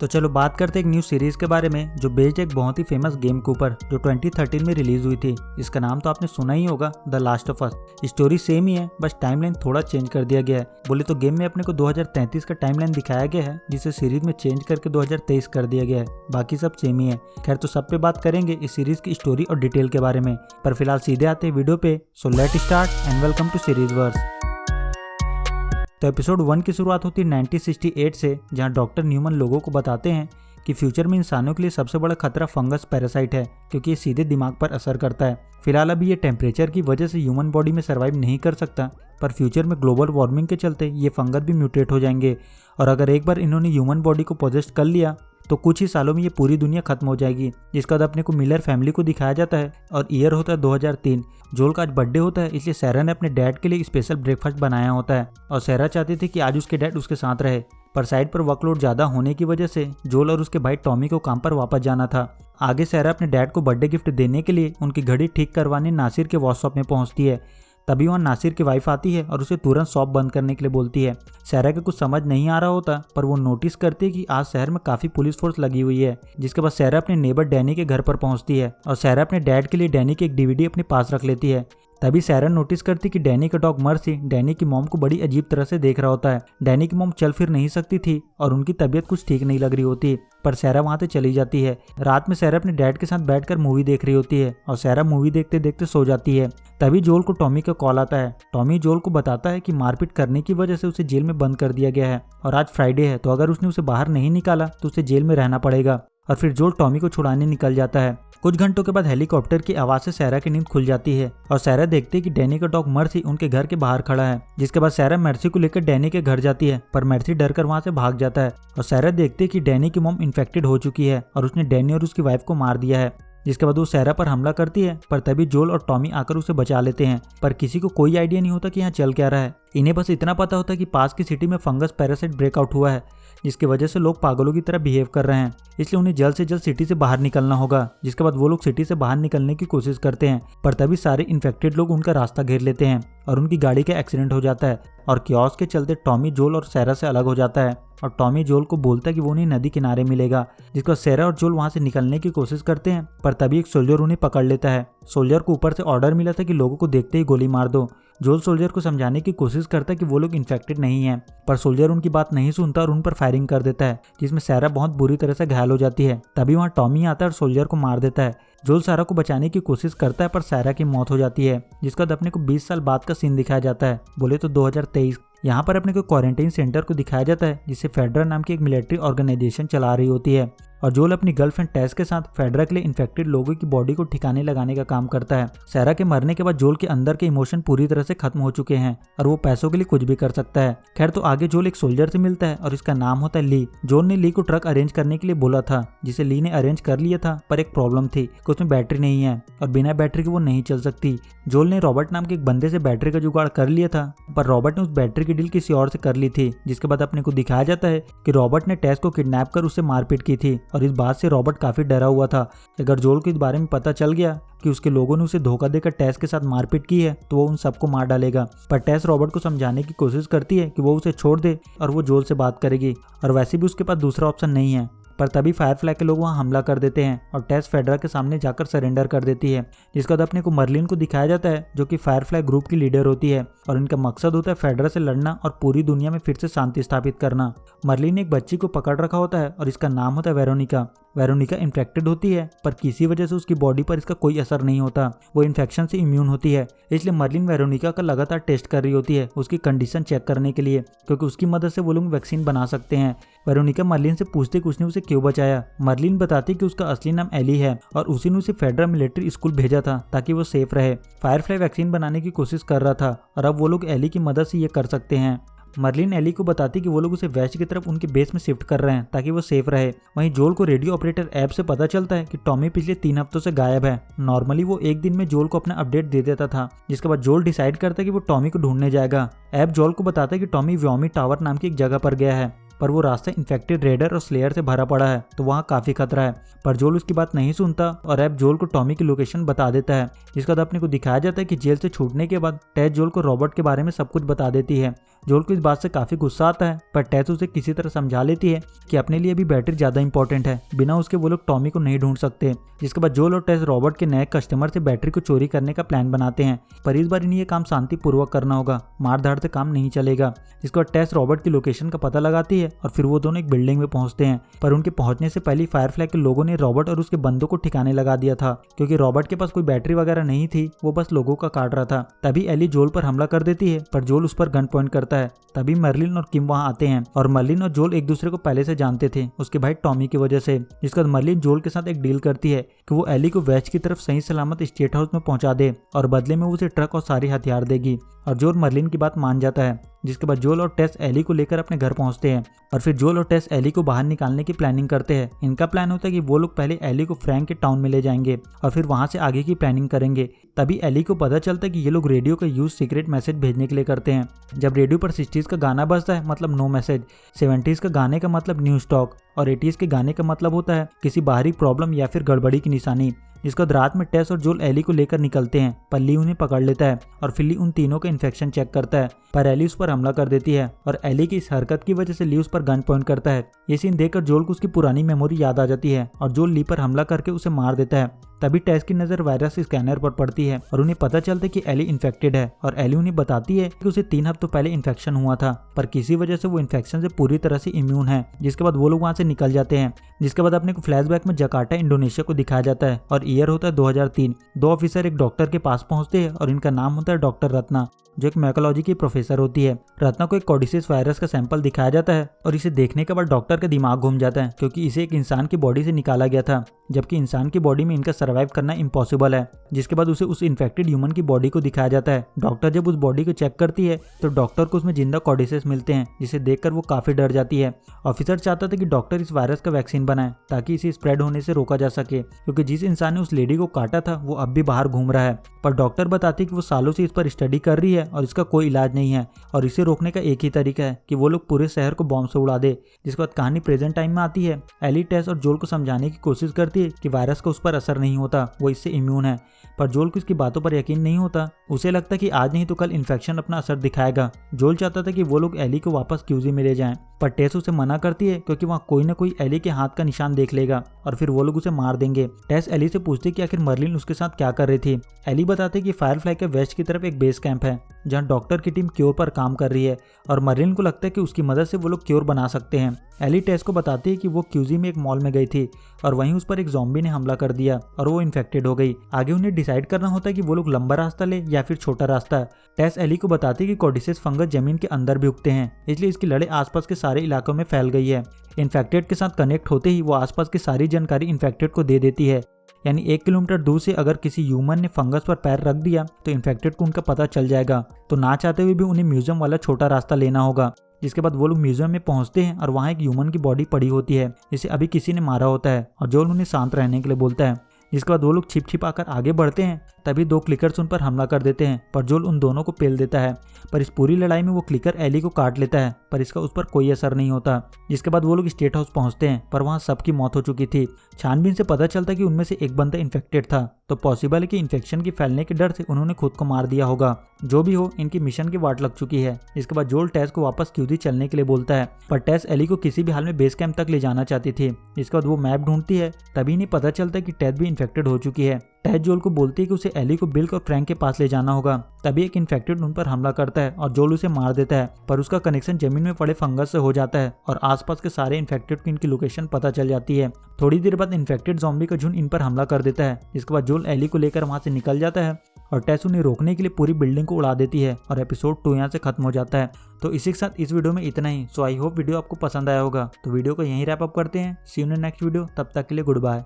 तो चलो बात करते हैं एक न्यू सीरीज के बारे में जो बेस्ड एक बहुत ही फेमस गेम के ऊपर जो 2013 में रिलीज हुई थी। इसका नाम तो आपने सुना ही होगा, the last of us. Story same ही है, बस टाइमलाइन थोड़ा चेंज कर दिया गया है। बोले तो गेम में अपने को 2033 का टाइमलाइन दिखाया गया है, जिसे सीरीज में चेंज करके 2023 कर दिया गया है। बाकी सब सेम ही है। खैर, तो सब पे बात करेंगे इस सीरीज की स्टोरी और डिटेल के बारे में, पर फिलहाल सीधे आते हैं वीडियो पे। So let start and welcome to series verse. तो एपिसोड 1 की शुरुआत होती है 1968 से, जहां डॉक्टर न्यूमन लोगों को बताते हैं कि फ्यूचर में इंसानों के लिए सबसे बड़ा खतरा फंगस पैरासाइट है, क्योंकि ये सीधे दिमाग पर असर करता है। फिलहाल अभी ये टेम्परेचर की वजह से ह्यूमन बॉडी में सर्वाइव नहीं कर सकता, पर फ्यूचर में ग्लोबल वार्मिंग के चलते ये फंगस भी म्यूटेट हो जाएंगे, और अगर एक बार इन्होंने ह्यूमन बॉडी को पोजेस्ट कर लिया तो कुछ ही सालों में ये पूरी दुनिया खत्म हो जाएगी। जिसका बाद अपने को मिलर फैमिली को दिखाया जाता है और ईयर होता है 2003। जोल का आज बर्थडे होता है, इसलिए सैरा ने अपने डैड के लिए स्पेशल ब्रेकफास्ट बनाया होता है, और सैरा चाहती थी कि आज उसके डैड उसके साथ रहे, पर साइड पर वर्कलोड ज्यादा होने की वजह से जोल और उसके भाई टॉमी को काम पर वापस जाना था। आगे सैरा अपने डैड को बर्थडे गिफ्ट देने के लिए उनकी घड़ी ठीक करवाने नासिर के वर्कशॉप में पहुंचती है। तभी वहाँ नासिर की वाइफ आती है और उसे तुरंत शॉप बंद करने के लिए बोलती है। सैरा के कुछ समझ नहीं आ रहा होता, पर वो नोटिस करती है कि आज शहर में काफी पुलिस फोर्स लगी हुई है। जिसके बाद सैरा अपने नेबर डैनी के घर पर पहुंचती है, और सैरा अपने डैड के लिए डैनी की एक डीवीडी अपने पास रख लेती है। तभी सैरा नोटिस करती कि डैनी का डॉग मर्सी डैनी की मॉम को बड़ी अजीब तरह से देख रहा होता है। डैनी की मॉम चल फिर नहीं सकती थी और उनकी तबीयत कुछ ठीक नहीं लग रही होती, पर सैरा वहां से चली जाती है। रात में सैरा अपने डैड के साथ बैठकर मूवी देख रही होती है, और सैरा मूवी देखते देखते सो जाती है। तभी जोल को टॉमी का कॉल आता है। टॉमी जोल को बताता है कि मारपीट करने की वजह से उसे जेल में बंद कर दिया गया है, और आज फ्राइडे है, तो अगर उसने उसे बाहर नहीं निकाला तो उसे जेल में रहना पड़ेगा। और फिर जोल टॉमी को छुड़ाने निकल जाता है। कुछ घंटों के बाद हेलीकॉप्टर की आवाज से सैरा की नींद खुल जाती है, और सैरा देखती है कि डैनी का डॉग मर्सी उनके घर के बाहर खड़ा है। जिसके बाद सैरा मर्सी को लेकर डैनी के घर जाती है, पर मर्सी डर कर वहां से भाग जाता है, और सैरा देखती है कि डैनी की मॉम इन्फेक्टेड हो चुकी है और उसने डैनी और उसकी वाइफ को मार दिया है। जिसके बाद वो सैरा पर हमला करती है, पर तभी जोल और टॉमी आकर उसे बचा लेते हैं। पर किसी को कोई आइडिया नहीं होता कि यहाँ चल क्या रहा है। इन्हें बस इतना पता होता है कि पास की सिटी में फंगस पैरासाइट ब्रेकआउट हुआ है, जिसकी वजह से लोग पागलों की तरह बिहेव कर रहे हैं, इसलिए उन्हें जल्द से जल्द सिटी से बाहर निकलना होगा। जिसके बाद वो लोग सिटी से बाहर निकलने की कोशिश करते हैं, पर तभी सारे इन्फेक्टेड लोग उनका रास्ता घेर लेते हैं और उनकी गाड़ी का एक्सीडेंट हो जाता है, और क्योस के चलते टॉमी जोल और सैरा से अलग हो जाता है, और टॉमी जोल को बोलता है कि वो उन्हें नदी किनारे मिलेगा। जिसको सैरा और जोल वहां से निकलने की कोशिश करते हैं, पर तभी एक सोल्जर उन्हें पकड़ लेता है। सोल्जर को ऊपर से ऑर्डर मिला था कि लोगों को देखते ही गोली मार दो। जोल सोल्जर को समझाने की कोशिश करता है कि वो लोग इन्फेक्टेड नहीं हैं, पर सोल्जर उनकी बात नहीं सुनता और उन पर फायरिंग कर देता है, जिसमें सैरा बहुत बुरी तरह से घायल हो जाती है। तभी वहाँ टॉमी आता है और सोल्जर को मार देता है। जोल सैरा को बचाने की कोशिश करता है, पर सैरा की मौत हो जाती है। जिसका बाद अपने को 20 साल बाद का सीन दिखाया जाता है, बोले तो 2023। यहाँ पर अपने को क्वारंटाइन सेंटर को दिखाया जाता है, जिसे फेडरा नाम की एक मिलिट्री ऑर्गेनाइजेशन चला रही होती है, और जोल अपनी गर्लफ्रेंड टेस के साथ फेडरा के लिए इन्फेक्टेड लोगों की बॉडी को ठिकाने लगाने का काम करता है। सैरा के मरने के बाद जोल के अंदर के इमोशन पूरी तरह से खत्म हो चुके हैं, और वो पैसों के लिए कुछ भी कर सकता है। खैर, तो आगे जोल एक सोल्जर से मिलता है, और इसका नाम होता है ली। जोल ने ली को ट्रक अरेंज करने के लिए बोला था, जिसे ली ने अरेंज कर लिया था, पर एक प्रॉब्लम थी कि उसमें बैटरी नहीं है, और बिना बैटरी के वो नहीं चल सकती। जोल ने रॉबर्ट नाम के एक बंदे से बैटरी का जुगाड़ कर लिया था, पर रॉबर्ट ने उस बैटरी की डील किसी और से कर ली थी। जिसके बाद अपने को दिखाया जाता है कि रॉबर्ट ने टेस को किडनैप कर उससे मारपीट की थी, और इस बात से रॉबर्ट काफी डरा हुआ था। अगर जोल को इस बारे में पता चल गया कि उसके लोगों ने उसे धोखा देकर टेस के साथ मारपीट की है, तो वो उन सबको मार डालेगा। पर टेस रॉबर्ट को समझाने की कोशिश करती है कि वो उसे छोड़ दे और वो जोल से बात करेगी, और वैसे भी उसके पास दूसरा ऑप्शन नहीं है। पर तभी फायरफ्लाई के लोग वहां हमला कर देते हैं, और टेस फेडरा के सामने जाकर सरेंडर कर देती है। जिसका बाद अपने को मर्लिन को दिखाया जाता है, जो कि फायरफ्लाई ग्रुप की लीडर होती है, और इनका मकसद होता है फेडरा से लड़ना और पूरी दुनिया में फिर से शांति स्थापित करना। मर्लिन ने एक बच्ची को पकड़ रखा होता है, और इसका नाम होता है वेरोनिका। वेरोनिका इन्फेक्टेड होती है, पर किसी वजह से उसकी बॉडी पर इसका कोई असर नहीं होता। वो इन्फेक्शन से इम्यून होती है, इसलिए मर्लिन वेरोनिका का लगातार टेस्ट कर रही होती है उसकी कंडीशन चेक करने के लिए, क्योंकि उसकी मदद से वो लोग वैक्सीन बना सकते हैं। वेरोनिका मर्लिन से पूछते कि उसने उसे क्यों बचाया। मर्लिन बताती कि उसका असली नाम एली है, और उसी ने उसे फेडरल मिलिट्री स्कूल भेजा था ताकि वो सेफ रहे। फायरफ्लाई वैक्सीन बनाने की कोशिश कर रहा था, और अब वो लोग एली की मदद से ये कर सकते हैं। मर्लिन एली को बताती कि वो लोग उसे वेस्ट की तरफ उनके बेस में शिफ्ट कर रहे हैं ताकि वो सेफ रहे। वहीं जोल को रेडियो ऑपरेटर ऐप से पता चलता है कि टॉमी पिछले 3 हफ्तों से गायब है। नॉर्मली वो एक दिन में जोल को अपना अपडेट दे देता था, जिसके बाद जोल डिसाइड करता है कि वो टॉमी को ढूंढने जाएगा। ऐप जोल को बताता है कि टॉमी व्योमी टावर नाम की एक जगह पर गया है, पर वो रास्ता इन्फेक्टेड रेडर और स्लेयर से भरा पड़ा है, तो वहाँ काफी खतरा है। पर जोल उसकी बात नहीं सुनता, और ऐप जोल को टॉमी की लोकेशन बता देता है। जिसका बाद अपने को दिखाया जाता है कि जेल से छूटने के बाद टेस जोल को रॉबर्ट के बारे में सब कुछ बता देती है। जोल को इस बात से काफी गुस्सा आता है, पर टेस उसे किसी तरह समझा लेती है कि अपने लिए भी बैटरी ज्यादा इंपॉर्टेंट है, बिना उसके वो लोग टॉमी को नहीं ढूंढ सकते। जिसके बाद जोल और टेस रॉबर्ट के नए कस्टमर से बैटरी को चोरी करने का प्लान बनाते हैं, पर इस बार इन्हें ये काम शांतिपूर्वक करना होगा, मार धाड़ से काम नहीं चलेगा। जिसके बाद टेस रॉबर्ट की लोकेशन का पता लगाती है और फिर वो दोनों एक बिल्डिंग में पहुंचते हैं, पर उनके पहुंचने से पहले फायरफ्लाई के लोगों ने रॉबर्ट और उसके बंदों को ठिकाने लगा दिया था, क्योंकि रॉबर्ट के पास कोई बैटरी वगैरह नहीं थी, वो बस लोगों का काट रहा था। तभी एली जोल पर हमला कर देती है, पर जोल उस पर गन पॉइंट करता है। तभी मर्लिन और किम वहां आते हैं, और मर्लिन और जोल एक दूसरे को पहले से जानते थे, उसके भाई टॉमी की वजह से। जिसके बाद मर्लिन जोल के साथ एक डील करती है कि वो एली को वेस्ट की तरफ सही सलामत स्टेट हाउस में पहुंचा दे और बदले में वो उसे ट्रक और सारी हथियार देगी, और जोल मर्लिन की बात मान जाता है। जिसके बाद जोल और टेस एली को लेकर अपने घर पहुंचते हैं, और फिर जोल और टेस एली को बाहर निकालने की प्लानिंग करते हैं। इनका प्लान होता है कि वो लोग पहले एली को फ्रैंक के टाउन में ले जाएंगे और फिर वहां से आगे की प्लानिंग करेंगे। तभी एली को पता चलता है कि ये लोग रेडियो का यूज सीक्रेट मैसेज भेजने के लिए करते हैं। जब रेडियो पर 60s का गाना बजता है मतलब नो मैसेज, 70s का गाने का मतलब न्यू स्टॉक, और 80s के गाने का मतलब होता है किसी बाहरी प्रॉब्लम या फिर गड़बड़ी की निशानी। जिसके बाद रात में टेस और जोल एली को लेकर निकलते हैं, पर ली उन्हें पकड़ लेता है और फिर ली उन तीनों का इन्फेक्शन चेक करता है, पर एली उस पर हमला कर देती है, और एली की इस हरकत की वजह से ली उस पर गन पॉइंट करता है। ये सीन देखकर जोल को उसकी पुरानी मेमोरी याद आ जाती है और जोल ली पर हमला करके उसे मार देता है। तभी टेस की नजर वायरस स्कैनर पर पड़ती है और उन्हें पता चलता है कि एली इन्फेक्टेड है, और एली उन्हें बताती है कि उसे 3 हफ्तों पहले इन्फेक्शन हुआ था, पर किसी वजह से वो इन्फेक्शन से पूरी तरह से इम्यून है। जिसके बाद वो लोग वहां से निकल जाते हैं। जिसके बाद अपने को फ्लैशबैक में जकार्ता इंडोनेशिया को दिखाया जाता है, और ईयर होता है 2003। 2 ऑफिसर एक डॉक्टर के पास पहुंचते हैं और इनका नाम होता है डॉक्टर रत्ना, जो एक मैकोलॉजी की प्रोफेसर होती है। रत्ना को एक कॉर्डिसिस वायरस का सैंपल दिखाया जाता है, और इसे देखने के बाद डॉक्टर का दिमाग घूम जाता है, क्योंकि इसे एक इंसान की बॉडी से निकाला गया था, जबकि इंसान की बॉडी में इनका सर्वाइव करना इम्पॉसिबल है। जिसके बाद उसे उस इन्फेक्टेड ह्यूमन की बॉडी को दिखाया जाता है। डॉक्टर जब उस बॉडी को चेक करती है तो डॉक्टर को उसमें जिंदा कॉर्डिसेस मिलते हैं, जिसे देखकर वो काफी डर जाती है। ऑफिसर चाहता था कि डॉक्टर इस वायरस का वैक्सीन बनाए ताकि इसे स्प्रेड होने से रोका जा सके, क्योंकि जिस इंसान ने उस लेडी को काटा था वो अब भी बाहर घूम रहा है। पर डॉक्टर बताती है कि वो सालों से इस पर स्टडी कर रही है और इसका कोई इलाज नहीं है, और इसे रोकने का एक ही तरीका है कि वो लोग पूरे शहर को बॉम्ब से उड़ा दे। जिसके बाद कहानी प्रेजेंट टाइम में आती है। एली टेस और जोल को समझाने की कोशिश करती है कि वायरस का उस पर असर नहीं होता, वो इससे इम्यून है, पर जोल को इसकी बातों पर यकीन नहीं होता। उसे लगता है कि आज नहीं तो कल इन्फेक्शन अपना असर दिखाएगा। जोल चाहता था कि वो लोग एली को वापस क्यूजी में ले जाएं, पर टेस उसे मना करती है क्योंकि वहाँ कोई ना कोई एली के हाथ का निशान देख लेगा और फिर वो लोग उसे मार देंगे। टेस एली से पूछती है कि आखिर मर्लिन उसके साथ क्या कर रही थी। एली बताते है कि फायरफ्लाई के वेस्ट की तरफ एक बेस कैंप है जहाँ डॉक्टर की टीम क्योर पर काम कर रही है, और मर्लिन को लगता है कि उसकी मदद से वो लोग क्योर बना सकते हैं। एली टेस को बताती है कि वो क्यूजी में एक मॉल में गई थी और वहीं उस पर एक ज़ॉम्बी ने हमला कर दिया और वो इन्फेक्टेड हो गई। आगे उन्हें डिसाइड करना होता है कि वो लोग लंबा रास्ता ले या फिर छोटा रास्ता। टेस एली को बताती है कि कॉर्डिसेस फंगस जमीन के अंदर भी उगते हैं, इसलिए इसकी लड़े आसपास के सारे इलाकों में फैल गई है। इन्फेक्टेड के साथ कनेक्ट होते ही वो आसपास की सारी जानकारी इन्फेक्टेड को दे देती है, यानी 1 किलोमीटर दूर से अगर किसी ह्यूमन ने फंगस पर पैर रख दिया तो इन्फेक्टेड को उनका पता चल जाएगा। तो ना चाहते हुए भी उन्हें म्यूजियम वाला छोटा रास्ता लेना होगा। जिसके बाद वो लोग म्यूजियम में पहुंचते हैं और वहाँ एक ह्यूमन की बॉडी पड़ी होती है जिसे अभी किसी ने मारा होता है, और जोल उन्हें शांत रहने के लिए बोलता है। जिसके बाद वो लोग छिप छिप आकर आगे बढ़ते हैं। तभी 2 क्लिकर्स उन पर हमला कर देते हैं, पर जोल उन दोनों को पेल देता है। पर इस पूरी लड़ाई में वो क्लिकर एली को काट लेता है, पर इसका उस पर कोई असर नहीं होता। जिसके बाद वो लोग स्टेट हाउस पहुंचते हैं, पर वहां सबकी मौत हो चुकी थी। छानबीन से पता चलता है कि उनमें से एक बंदा इन्फेक्टेड था, तो पॉसिबल है कि इन्फेक्शन के फैलने के डर से उन्होंने खुद को मार दिया होगा। जो भी हो, इनकी मिशन की वाट लग चुकी है। इसके बाद जोल टेस को वापस क्यूजी चलने के लिए बोलता है, पर टेस एली को किसी भी हाल में बेस कैंप तक ले जाना चाहती थी। इसके बाद वो मैप ढूंढती है, तभी इन्हें पता चलता है कि टेस भी इन्फेक्टेड हो चुकी है। टेस जोल को बोलती है कि उसे एली को बिल्क और फ्रैंक के पास ले जाना होगा। तभी एक इन्फेक्टेड उन पर हमला करता है और जोल उसे मार देता है, पर उसका कनेक्शन जमीन में पड़े फंगस से हो जाता है और आसपास के सारे इन्फेक्टेड को इनकी लोकेशन पता चल जाती है। थोड़ी देर बाद इन्फेक्टेड ज़ॉम्बी का झुंड इन पर हमला कर देता है। इसके बाद जोल एली को लेकर वहां से निकल जाता है और टेस उन्हें रोकने के लिए पूरी बिल्डिंग को उड़ा देती है और एपिसोड 2 यहाँ से खत्म हो जाता है। तो इसी के साथ इस वीडियो में इतना ही। सो आई होप वीडियो आपको पसंद आया होगा। तो वीडियो को यहीं रैप अप करते हैं। सी यू इन नेक्स्ट वीडियो। तब तक के लिए गुड बाय।